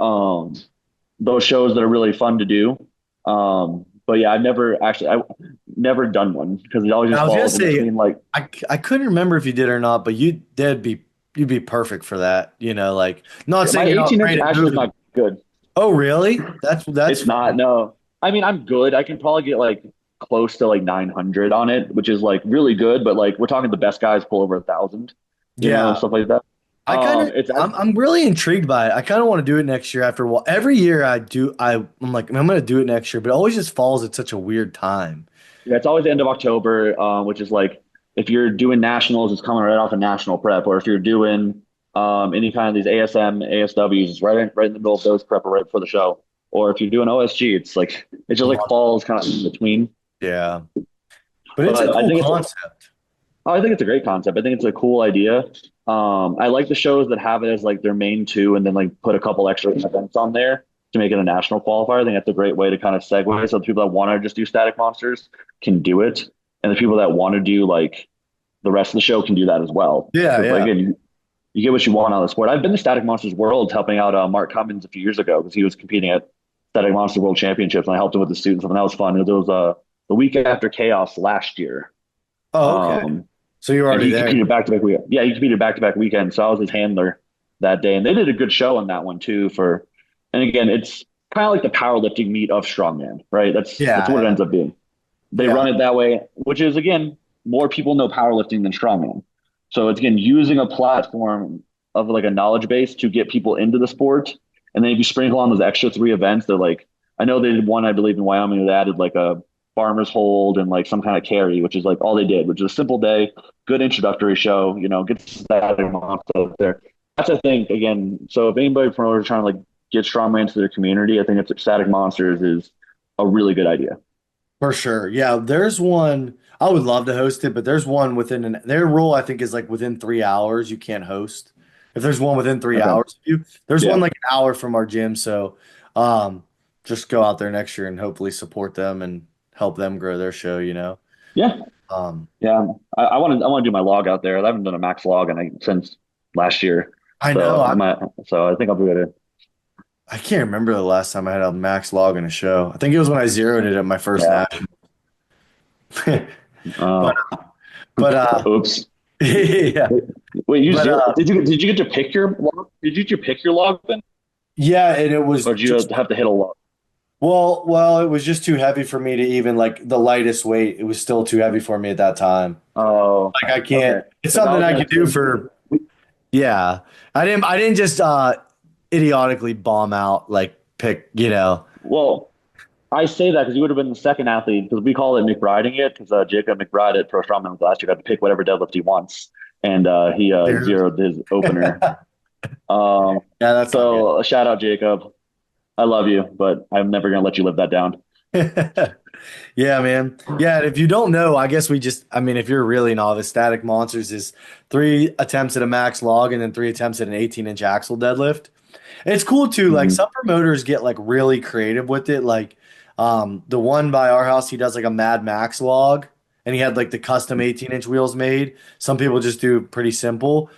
S2: those shows that are really fun to do. But yeah, I've never done one because it always
S1: I
S2: just
S1: was gonna
S2: falls in
S1: say
S2: between like
S1: I couldn't remember if you did or not, but you'd be perfect for that. Like not
S2: my
S1: saying you're not
S2: 18 inch
S1: great at
S2: actually is
S1: moving.
S2: not good.
S1: Oh, really? That's
S2: It's not,
S1: funny.
S2: no. I mean, I'm good. I can probably get like close to like 900 on it, which is like really good. But like we're talking the best guys pull over 1,000,
S1: Yeah.
S2: stuff like that. It's
S1: I'm really intrigued by it. I kind of want to do it next year after a while. Every year I'm like, I'm gonna do it next year, but it always just falls at such a weird time.
S2: yeah, it's always the end of October, which is like if you're doing nationals, it's coming right off of national prep, or if you're doing any kind of these ASM, ASWs, it's right in the middle of those prep or right before the show. Or if you're doing OSG, it's like it just like falls kind of in between.
S1: Yeah. But it's a
S2: But
S1: cool concept.
S2: I think it's a great concept. I think it's a cool idea. I like the shows that have it as like their main two, and then like put a couple extra events on there to make it a national qualifier. I think that's a great way to kind of segue. So the people that want to just do static monsters can do it, and the people that want to do like the rest of the show can do that as well.
S1: Yeah,
S2: Because like
S1: yeah.
S2: again, you get what you want out of the sport. I've been to Static Monsters World helping out Mark Cummins a few years ago because he was competing at Static Monsters World Championships, and I helped him with the students, and that was fun. It was the week after Chaos last year.
S1: Oh, okay.
S2: Um,
S1: So you're
S2: and
S1: already
S2: he
S1: there.
S2: competed back to back weekend. Yeah, he competed back to back weekends. So I was his handler that day, and they did a good show on that one too. And again, it's kind of like the powerlifting meet of strongman, right? That's what it
S1: Yeah,
S2: ends up being. They
S1: yeah.
S2: run it that way, which is again more people know powerlifting than strongman. So it's again using a platform of like a knowledge base to get people into the sport, and then if you sprinkle on those extra three events, they're like I know they did one I believe in Wyoming that added like a farmer's hold and like some kind of carry, which is like all they did, which is a simple day, good introductory show, gets that amount out there. That's I think again. So if anybody promoter is trying to like get strongman to their community, I think it's Ecstatic Monsters is a really good idea.
S1: For sure. Yeah, there's one. I would love to host it, but there's one their rule I think is like within 3 hours you can't host. If there's one within three
S2: Okay.
S1: hours of you, there's one
S2: Yeah.
S1: like an hour from our gym. So um just go out there next year and hopefully support them and help them grow their show.
S2: Yeah.
S1: Um
S2: Yeah. I want to do my log out there. I haven't done a max log since last year.
S1: I know
S2: So I think I'll be able to.
S1: I can't remember the last time I had a max log in a show. I think it was when I zeroed it at my first
S2: Yeah.
S1: national.
S2: Uh,
S1: But but
S2: oops.
S1: yeah.
S2: Wait, you
S1: But
S2: zero? Did you get to pick your log? Did you pick your log then,
S1: yeah, and it was
S2: or did you
S1: just
S2: have to hit a log?
S1: it was just too heavy for me to even like the lightest weight. It was still too heavy for me at that time.
S2: Oh,
S1: Like I
S2: okay.
S1: can't. It's
S2: Because I
S1: something
S2: was
S1: I
S2: gonna
S1: could do
S2: say,
S1: for. Yeah, I didn't just idiotically bomb out like pick.
S2: well, I say that because you would have been the second athlete because we call it McBriding it because Jacob McBride at Pro Strongman last year got to pick whatever deadlift he wants, and he
S1: Dude.
S2: zeroed his opener. Um,
S1: Yeah, that's not good.
S2: so shout out Jacob. I love you, but I'm never gonna let you live that down.
S1: Yeah, man. Yeah, and if you don't know, I guess I mean, if you're really novice, Static Monsters is 3 attempts at a max log and then 3 attempts at an 18-inch axle deadlift. It's cool too. Like
S2: Mhm.
S1: some promoters get like really creative with it. Like the one by our house, he does like a Mad Max log and he had like the custom 18-inch wheels made. Some people just do pretty simple.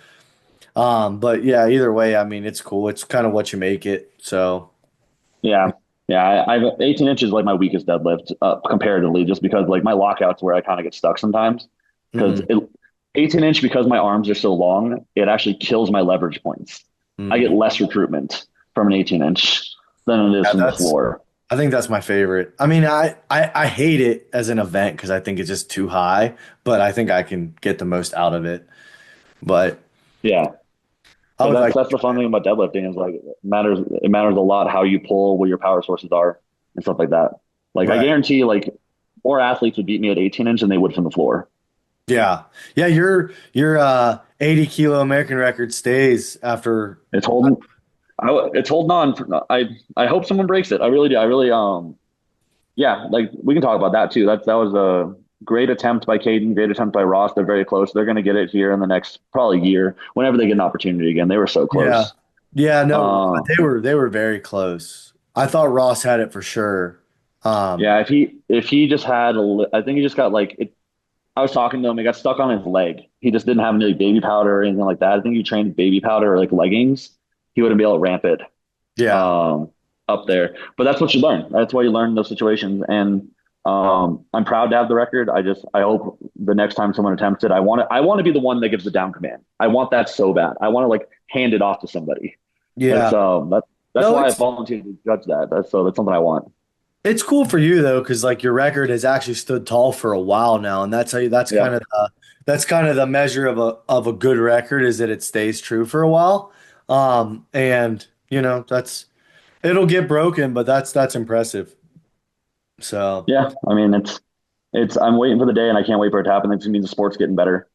S1: But yeah, either way, I mean, it's cool. It's kind of what you make it. So
S2: Yeah, yeah. I've 18 inches like my weakest deadlift comparatively, just because like my lockouts where I kind of get stuck sometimes because
S1: mm,
S2: 18 inch because my arms are so long, it actually kills my leverage points. I get
S1: mm.
S2: less recruitment from an 18 inch than it is
S1: Yeah,
S2: from the floor.
S1: I think that's my favorite. I mean, I hate it as an event because I think it's just too high, but I think I can get the most out of it. But
S2: Yeah.
S1: I
S2: But
S1: would like,
S2: that's the fun thing about deadlifting is like it matters a lot how you pull, what your power sources are, and stuff like that. Like I
S1: right.
S2: guarantee, like more athletes would beat me at 18 inch than they would from the floor.
S1: Yeah. Yeah, your 80 kilo American record stays after.
S2: It's holding. It's holding on. I hope someone breaks it. I really do. I really yeah. Like we can talk about that too. That was a great attempt by Caden. Great attempt by Ross. They're very close. They're going to get it here in the next probably year whenever they get an opportunity again. They were so
S1: Yeah.
S2: close.
S1: Yeah, no,
S2: Um,
S1: they were very close. I thought Ross had it for sure. Um,
S2: yeah. If he just had I think he just got like it. I was talking to him. He got stuck on his leg. He just didn't have any baby powder or anything like that. I think he trained baby powder or like leggings. He wouldn't be able to ramp it
S1: yeah.
S2: um, up there. But that's what you learn. That's why you learn those situations. And I'm proud to have the record. I hope the next time someone attempts it, I want to be the one that gives the down command. I want that so bad. I want to like hand it off to somebody.
S1: Yeah.
S2: That's
S1: No,
S2: why I
S1: it's
S2: volunteered to judge that. That's something I want.
S1: it's cool for you though, because like your record has actually stood tall for a while now, and that's how you,
S2: Yeah.
S1: that's kind of the measure of a good record is that it stays true for a while. And that's it'll get broken, but that's impressive. So
S2: Yeah. I mean, I'm waiting for the day and I can't wait for it to happen. It just means the sport's getting better.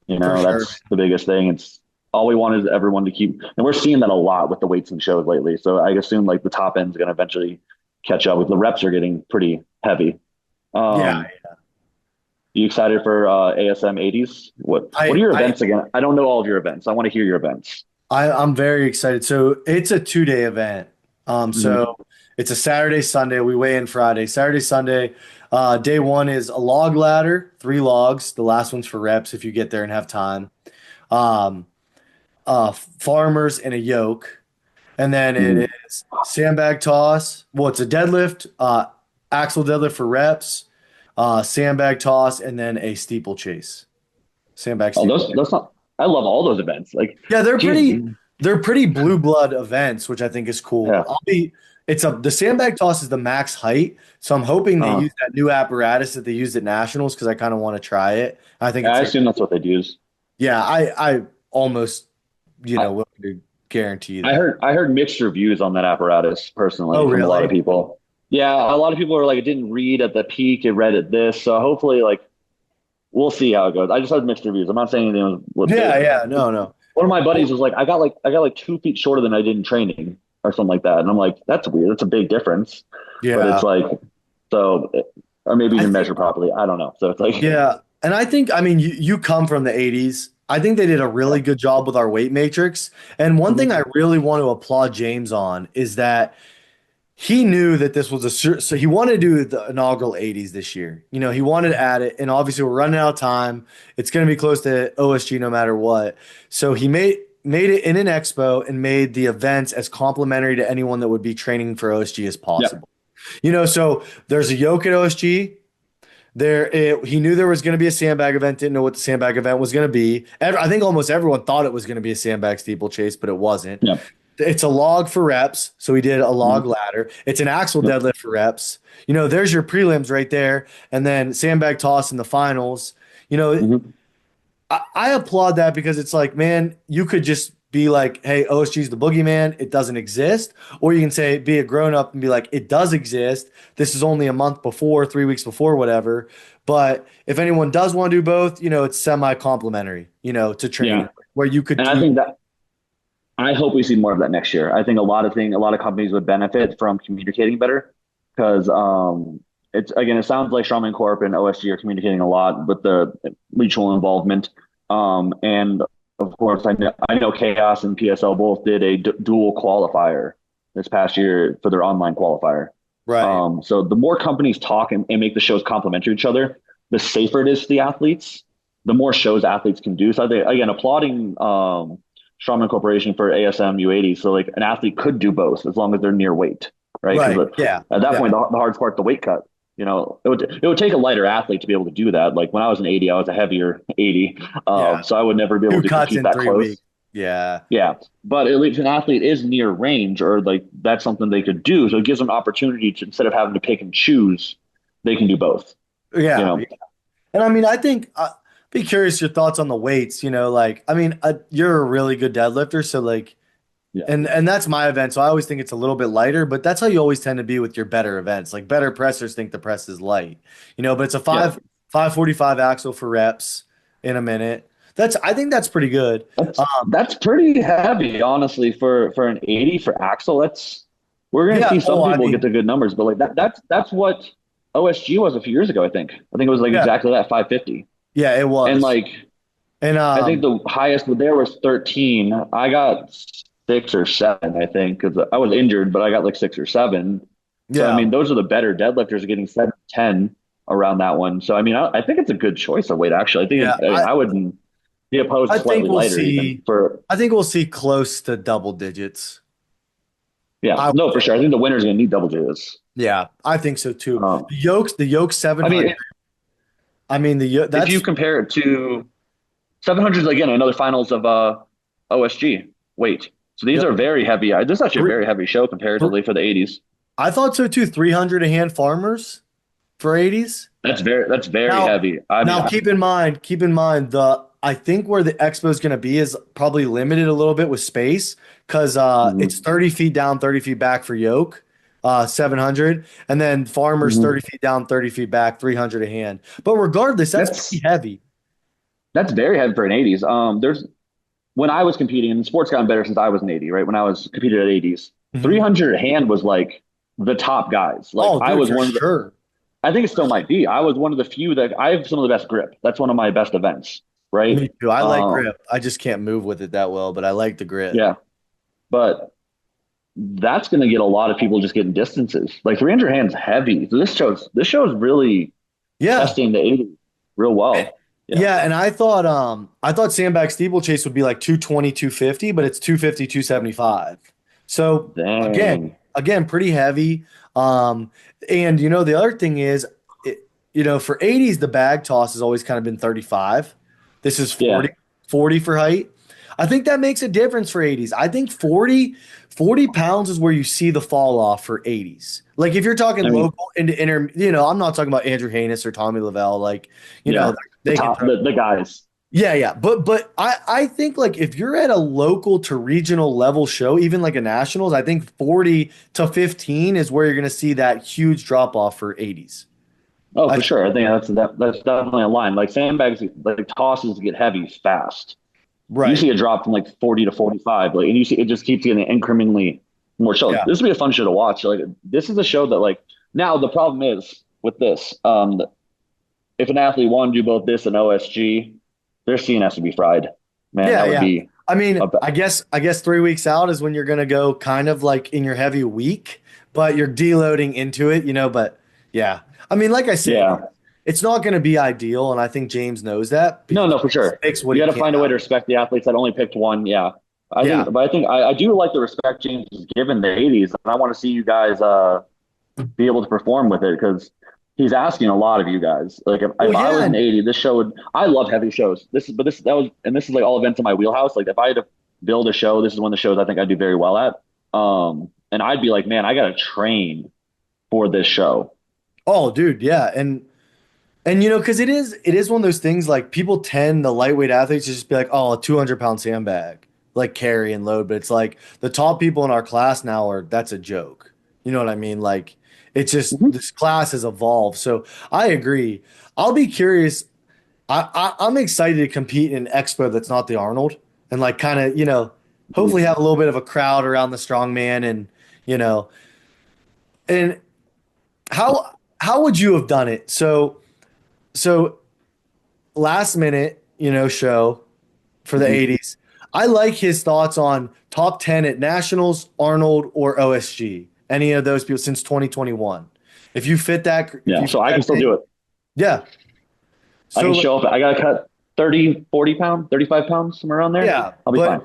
S1: for sure.
S2: That's the biggest thing. It's all we want is everyone to keep, and we're seeing that a lot with the weights and shows lately. So I assume like the top end's going to eventually catch up with the reps are getting pretty heavy.
S1: Yeah,
S2: Um, you excited for ASM 80s? What are
S1: I
S2: your
S1: I
S2: events again? I don't know all of your events. I want to hear your events.
S1: I'm very excited. So it's a 2 day event.
S2: Hmm.
S1: So it's a Saturday, Sunday. We weigh in Friday. Saturday, Sunday. Day one is a log ladder, 3 logs. The last one's for reps if you get there and have time. Um, Farmers and a yoke. And then it
S2: Hmm.
S1: is sandbag toss. Well, it's a deadlift, axle deadlift for reps, sandbag toss, and then a steeplechase. Sandbag
S2: Oh,
S1: steeplechase.
S2: those not. I love all those events. Like,
S1: Yeah, they're
S2: geez,
S1: pretty blue blood events, which I think is cool.
S2: yeah.
S1: The sandbag toss is the max height, so I'm hoping they
S2: Uh,
S1: use that new apparatus that they used at nationals because I kind of want to try it. I think
S2: I
S1: it's
S2: assume that's what they use.
S1: yeah, I almost
S2: I,
S1: willing to guarantee
S2: I
S1: that.
S2: heard I heard mixed reviews on that apparatus
S1: Oh,
S2: personally from a lot of
S1: really?
S2: people. Yeah, a lot of people are like, it didn't read at the peak, it read at this. So hopefully, like, we'll see how it goes. I just heard mixed reviews. I'm not saying anything was
S1: Yeah,
S2: good.
S1: yeah, no, no.
S2: One of my buddies was like, I got like 2 feet shorter than I did in training or something like that, and I'm like, that's weird. That's a big difference. But
S1: Yeah.
S2: it's like, so, or maybe you
S1: I
S2: didn't
S1: think
S2: measure properly. I don't know. So it's like,
S1: Yeah, and I think I mean you come from the 80s. I think they did a
S2: yeah.
S1: really good job with our weight matrix. And one thing
S2: Mhm.
S1: I really want to applaud James on is that he knew that this was so he wanted to do the inaugural 80s this year. He wanted to add it, and obviously we're running out of time. It's going to be close to OSG no matter what. So he made it in an expo and made the events as complimentary to anyone that would be training for OSG as
S2: Yeah.
S1: possible. So there's a yoke at OSG. He knew there was going to be a sandbag event, didn't know what the sandbag event was going to be. I think almost everyone thought it was going to be a sandbag steeplechase, but it wasn't.
S2: Yeah.
S1: It's a log for reps, so we did a log
S2: Mhm.
S1: ladder. It's an axle
S2: Yep.
S1: deadlift for reps. There's your prelims right there, and then sandbag toss in the finals. You know,
S2: Mhm.
S1: I applaud that because it's like, man, you could just be like, hey, OSG's the boogeyman. It doesn't exist. Or you can say, be a grown up and be like, it does exist. This is only a month before, 3 weeks before, whatever. But if anyone does want to do both, it's semi complimentary, to
S2: Yeah.
S1: training where you could
S2: And I
S1: do.
S2: think that I hope we see more of that next year. I think a lot of companies would benefit from communicating better because it's again, it sounds like Strongman Corp and OSG are communicating a lot with the mutual involvement. And of course, I know Chaos and PSL both did a dual qualifier this past year for their online qualifier.
S1: Right.
S2: So the more companies talk and make the shows complementary to each other, the safer it is to the athletes, the more shows athletes can do. So I think, again, applauding Strongman Corporation for ASM U80. So like an athlete could do both as long as they're near weight, right? Because
S1: Right. Yeah.
S2: at that
S1: Yeah.
S2: point, the hardest part, the weight cut. It would take a lighter athlete to be able to do that. Like when I was an 80, I was a heavier 80,
S1: Yeah.
S2: so I would never be able
S1: Two
S2: to
S1: cuts
S2: compete
S1: in
S2: that
S1: 3 weeks.
S2: close.
S1: Yeah.
S2: Yeah, but at least an athlete is near range, or like that's something they could do. So it gives them opportunity to, instead of having to pick and choose, they can do both. You
S1: Yeah.
S2: know?
S1: And I mean, I think be curious your thoughts on the weights, like I mean, you're a really good deadlifter, so like
S2: Yeah,
S1: and that's my event, so I always think it's a little bit lighter, but that's how you always tend to be with your better events. Like better pressers think the press is light. But it's a
S2: yeah.
S1: 545 axle for reps in a minute. I think that's pretty good.
S2: That's pretty heavy, honestly, for an 80 for Axel. We're gonna
S1: Yeah,
S2: see some
S1: oh, I
S2: people get
S1: mean,
S2: to good numbers, but like that's what OSG was a few years ago, I think. I think it was like
S1: yeah,
S2: exactly that 550.
S1: yeah, it
S2: And
S1: was.
S2: like
S1: And
S2: I think the highest there was 13. I got 6 or 7, I think, because I was injured, but I got like 6 or 7. So I
S1: yeah.
S2: mean, those are the better deadlifters getting 7, 10 around that one. So I mean, I think it's a good choice of weight actually.
S1: Yeah,
S2: I mean, I wouldn't be opposed
S1: I
S2: to
S1: think
S2: slightly
S1: we'll
S2: lighter even
S1: see
S2: for
S1: I think we'll see close to double digits.
S2: yeah,
S1: I
S2: no, for sure. I think the winner's going to need double digits.
S1: Yeah, I think so too.
S2: Um,
S1: The yoke
S2: I mean,
S1: 700. I mean
S2: if you
S1: that's
S2: compare it to 700, again, another finals of OSG weight. So these
S1: yep.
S2: are very heavy. This is actually a
S1: Three,
S2: very heavy show
S1: th-
S2: comparatively for the 80s.
S1: I thought so too. 300 a hand farmers for 80s.
S2: That's very
S1: Now,
S2: heavy. I mean,
S1: now keep in mind the I think where the expo is going to be is probably limited a little bit with space because it's
S2: mhm,
S1: 30 feet down, 30 feet back for yoke, 700, and then farmers
S2: mhm.
S1: 30 feet down, 30 feet back, 300 a hand. But regardless, that's pretty
S2: That's
S1: heavy.
S2: that's very heavy for an 80s. There's when I was competing, and the sport's gotten better since I was an 80, right? When I was competed at 80s,
S1: Mhm.
S2: 300 hand was like the top guys. Like
S1: Oh,
S2: I
S1: dude,
S2: was
S1: for
S2: one of the
S1: sure.
S2: I think it still might be. I was one of the few that I have some of the best grip. That's one of my best events, right?
S1: Me too. I like
S2: Um,
S1: grip. I just can't move with it that well, but I like the grit.
S2: yeah, but that's going to get a lot of people just getting distances. Like 300 hands heavy. So this shows really
S1: Yeah.
S2: testing the 80 real well. Yeah,
S1: Yeah, and I thought sandbag steeplechase would be like 220, 250, but it's 250, 275. So again,
S2: dang.
S1: again, pretty heavy. Um, and the other thing is for 80s, the bag toss has always kind of been 35. This is
S2: Yeah.
S1: 40 for height. I think that makes a difference for 80s. I think 40 pounds is where you see the fall off for 80s. Like if you're talking
S2: I mean,
S1: local into inter, I'm not talking about Andrew Hanus or Tommy Lavelle. Like, you
S2: yeah,
S1: know,
S2: the
S1: they can
S2: top,
S1: throw.
S2: the guys.
S1: Yeah, yeah. But I think like if you're at a local to regional level show, even like a nationals, I think 40 to 15 is where you're gonna see that huge drop off for 80s.
S2: Oh,
S1: I
S2: for
S1: think,
S2: sure. I think that's definitely a line. Like sandbags, like tosses get heavy fast. You
S1: right.
S2: see a drop from like 40 to 45, like, and you see it just keeps getting incrementally more shows.
S1: Yeah.
S2: This would be a fun show to watch. Like, this is a show that, like, now the problem is with this. If an athlete wanted to do both this and OSG, their scene has to be fried. Man,
S1: Yeah,
S2: that would
S1: yeah.
S2: be
S1: I mean,
S2: a
S1: I guess 3 weeks out is when you're gonna go kind of like in your heavy week, but you're deloading into it, but yeah. I mean, like I said,
S2: yeah.
S1: it's not gonna be ideal, and I think James knows that
S2: No,
S1: because
S2: no, for
S1: James
S2: sure.
S1: picks what
S2: You
S1: he
S2: got to
S1: can
S2: find a way
S1: out
S2: to
S1: of it.
S2: respect the athletes that only picked one. Yeah,
S1: Yeah.
S2: I think I do like the respect James has given the 80s, and I want to see you guys be able to perform with it because he's asking a lot of you guys. Like
S1: Well,
S2: if I
S1: yeah,
S2: was an
S1: and
S2: 80, this show would. I love heavy shows. This is like all events in my wheelhouse. Like if I had to build a show, this is one of the shows I think I do very well at. And I'd be like, man, I got to train for this show.
S1: oh, dude, yeah, and because it is one of those things like people tend the lightweight athletes to just be like, oh, a 200-pound sandbag, like carry and load, but it's like the top people in our class now are that's a joke. You know what I mean? Like it's just
S2: Mhm.
S1: this class has evolved. So I agree. I'll be curious. I'm excited to compete in an expo that's not the Arnold and like kind of hopefully have a little bit of a crowd around the strongman you know and how would you have done it? So last minute, show for the
S2: Mhm.
S1: 80s. I like his thoughts on top 10 at Nationals, Arnold, or OSG. Any of those people since 2021. If
S2: Yeah,
S1: you
S2: so
S1: fit
S2: I can
S1: that
S2: still
S1: thing,
S2: do it.
S1: yeah.
S2: I
S1: So
S2: can
S1: like,
S2: show up. I got to cut 30, 40 pounds, 35 pounds, somewhere around there.
S1: yeah,
S2: I'll be fine.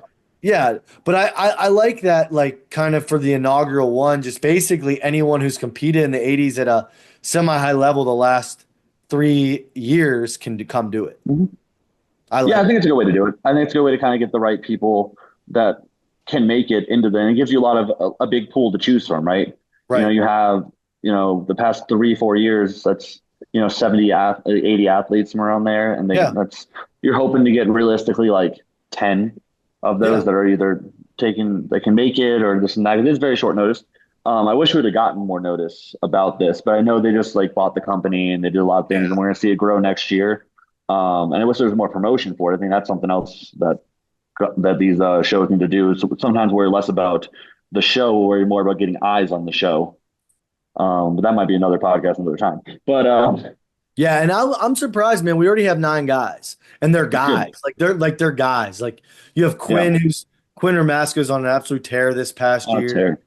S1: but I like that like kind of for the inaugural one, just basically anyone who's competed in the 80s at a semi-high level the last 3 years can come do it.
S2: Mhm.
S1: I
S2: Yeah, I
S1: like
S2: think
S1: that.
S2: it's a good way to do it. I think it's a good way to kind of get the right people that can make it into the, and it gives you a lot of a big pool to choose from, right? You know,
S1: Right.
S2: you have, the past 3, 4 years, that's, 70, 80 athletes from around there. And
S1: Yeah.
S2: you're hoping to get realistically like 10 of those
S1: Yeah.
S2: that are either taking, that can make it or this and that. It is very short notice. I wish we would have gotten more notice about this, but I know they just like bought the company and they did a lot of things and
S1: Yeah.
S2: we're going to see it grow next year. And I wish there was more promotion for it. I think that's something else that these shows need to do. So sometimes we're less about the show, we're more about getting eyes on the show. But that might be another podcast another time. But
S1: Yeah, and I'm surprised, man. We already have 9 guys, and they're
S2: it's good.
S1: guys. They're guys. Like you have
S2: Yeah,
S1: Quinn Ramasco's on an absolute tear this past
S2: on a
S1: year.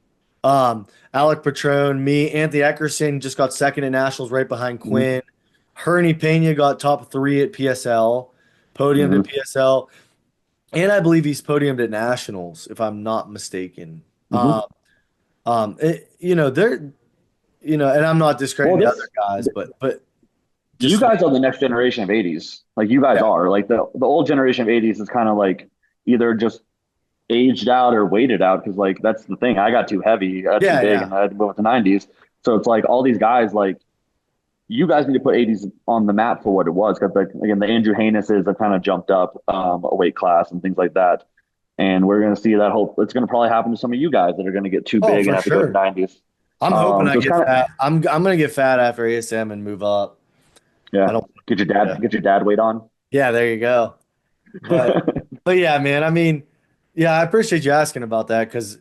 S2: tear.
S1: Alec Patrone, me, Anthony Eckerson just got second at nationals right behind
S2: Mm-hmm.
S1: Quinn. Herney Pena got top three at PSL, podiumed at
S2: Mm-hmm.
S1: PSL, and I believe he's podiumed at nationals, if I'm not mistaken.
S2: Mm-hmm.
S1: They're and I'm not
S2: Well,
S1: discrediting the other guys, but
S2: you
S1: just like
S2: guys are the next generation of '80s. Like you guys
S1: yeah,
S2: are. Like the old generation of '80s is kind of like either just aged out or weighted out because like that's the thing. I got too heavy, I got too
S1: yeah,
S2: big,
S1: yeah.
S2: and I had to go with the '90s. So it's like all these guys like you guys need to put '80s on the map for what it was because like again the Andrew Hayneses have kind of jumped up a weight class and things like that. And we're going to see that hope. It's going to probably happen to some of you guys that are going to get too
S1: Oh,
S2: big and
S1: for
S2: have to go to
S1: sure.
S2: '90s.
S1: I'm hoping
S2: So
S1: I
S2: it's
S1: get
S2: kind of
S1: fat. I'm gonna get fat after ASM and move up. I
S2: yeah.
S1: don't. Yeah,
S2: Get your dad weight on.
S1: yeah. There you go. But but yeah, man. I mean, yeah, I appreciate you asking about that because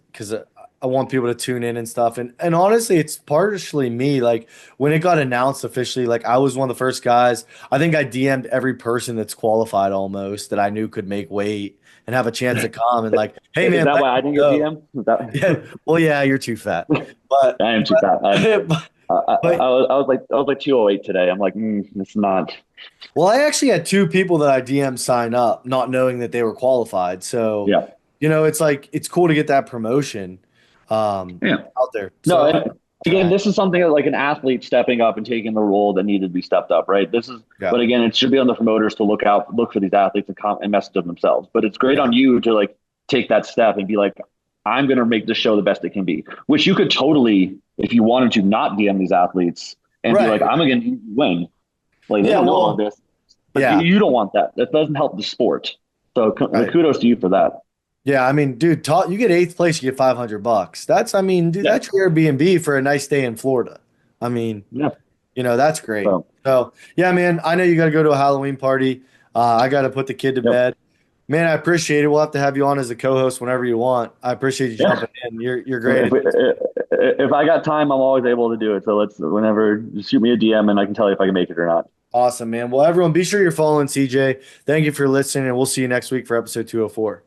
S1: I want people to tune in and stuff. And honestly, it's partially me. Like when it got announced officially, like I was one of the first guys. I think I DM'd every person that's qualified almost that I knew could make weight and have a chance to come and like, hey
S2: Is
S1: man,
S2: that
S1: let
S2: why I
S1: me
S2: didn't get
S1: go.
S2: DM? Is that
S1: Yeah. Well, yeah, you're too fat. But
S2: I am too fat.
S1: but, but
S2: I was like 208 today. I'm like, it's not.
S1: well, I actually had 2 people that I DM sign up, not knowing that they were qualified. So,
S2: Yeah,
S1: it's like it's cool to get that promotion
S2: yeah.
S1: out there.
S2: No,
S1: So,
S2: and again, this is something that, like an athlete stepping up and taking the role that needed to be stepped up, right? This is,
S1: yeah,
S2: but again, it should be on the promoters to look for these athletes and message them themselves. But it's great
S1: yeah,
S2: on you to like take that step and be like, I'm going to make this show the best it can be. Which you could totally, if you wanted to, not DM these athletes and be
S1: right,
S2: like, I'm
S1: right.
S2: going to win. Like they
S1: Yeah,
S2: don't know about
S1: well,
S2: this, but
S1: yeah,
S2: you don't want that. That doesn't help the sport. So
S1: right.
S2: kudos to you for that.
S1: Yeah, I mean, dude, you get eighth place, you get $500. That's, I mean, dude,
S2: Yeah,
S1: that's your Airbnb for a nice day in Florida. I mean,
S2: yeah.
S1: that's great.
S2: So
S1: So, yeah, man, I know you got to go to a Halloween party. I got to put the kid to
S2: yep.
S1: bed. Man, I appreciate it. We'll have to have you on as a co-host whenever you want. I appreciate you
S2: Yeah.
S1: jumping in. You're great
S2: If,
S1: at this.
S2: if I got time, I'm always able to do it. So let's whenever just shoot me a DM and I can tell you if I can make it or not.
S1: Awesome, man. Well, everyone, be sure you're following CJ. Thank you for listening, and we'll see you next week for episode 204.